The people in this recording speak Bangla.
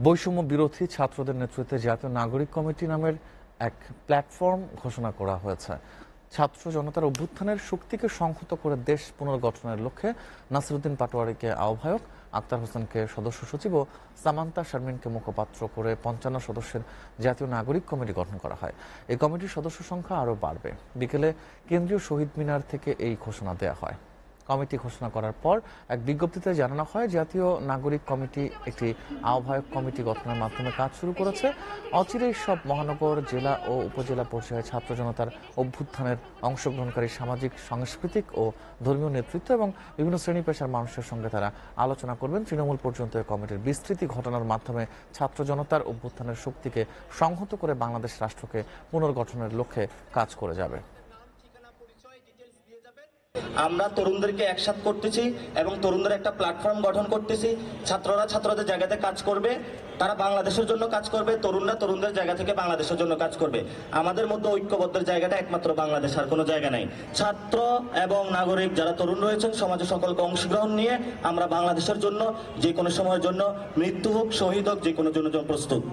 বৈষম্য বিরোধী ছাত্রদের নেতৃত্বে জাতীয় নাগরিক কমিটি নামের এক প্ল্যাটফর্ম ঘোষণা করা হয়েছে। ছাত্র জনতার অভ্যুত্থানের শক্তিকে সংহত করে দেশ পুনর্গঠনের লক্ষ্যে নাসিরুদ্দিন পাটোয়ারিকে আহ্বায়ক, আক্তার হোসেনকে সদস্য সচিব ও সামান্তা শারমিনকে মুখপাত্র করে ৫৫ সদস্যের জাতীয় নাগরিক কমিটি গঠন করা হয়। এই কমিটির সদস্য সংখ্যা আরও বাড়বে। বিকেলে কেন্দ্রীয় শহীদ মিনার থেকে এই ঘোষণা দেওয়া হয়। কমিটি ঘোষণা করার পর এক বিজ্ঞপ্তিতে জানানো হয়, জাতীয় নাগরিক কমিটি একটি আহ্বায়ক কমিটি গঠনের মাধ্যমে কাজ শুরু করেছে। অচিরেই সব মহানগর, জেলা ও উপজেলা পর্যায়ে ছাত্র জনতার অভ্যুত্থানের অংশগ্রহণকারী সামাজিক, সাংস্কৃতিক ও ধর্মীয় নেতৃত্ব এবং বিভিন্ন শ্রেণী পেশার মানুষের সঙ্গে তারা আলোচনা করবেন। তৃণমূল পর্যন্ত এই কমিটির বিস্তৃতি ঘটানোর মাধ্যমে ছাত্র জনতার অভ্যুত্থানের শক্তিকে সংহত করে বাংলাদেশ রাষ্ট্রকে পুনর্গঠনের লক্ষ্যে কাজ করে যাবে। আমরা তরুণদেরকে একসাথ করতেছি এবং তরুণদের একটা প্ল্যাটফর্ম গঠন করতেছি। ছাত্ররা ছাত্রদের জায়গাতে কাজ করবে, তারা বাংলাদেশের জন্য কাজ করবে, তরুণরা তরুণদের জায়গা থেকে বাংলাদেশের জন্য কাজ করবে। আমাদের মধ্যে ঐক্যবদ্ধের জায়গাটা একমাত্র বাংলাদেশ, আর কোনো জায়গা নাই। ছাত্র এবং নাগরিক যারা তরুণ রয়েছেন, সমাজে সকলকে অংশগ্রহণ নিয়ে আমরা বাংলাদেশের জন্য যে কোনো সময়ের জন্য মৃত্যু হোক, শহীদ হোক, যে কোনো জন্য প্রস্তুত।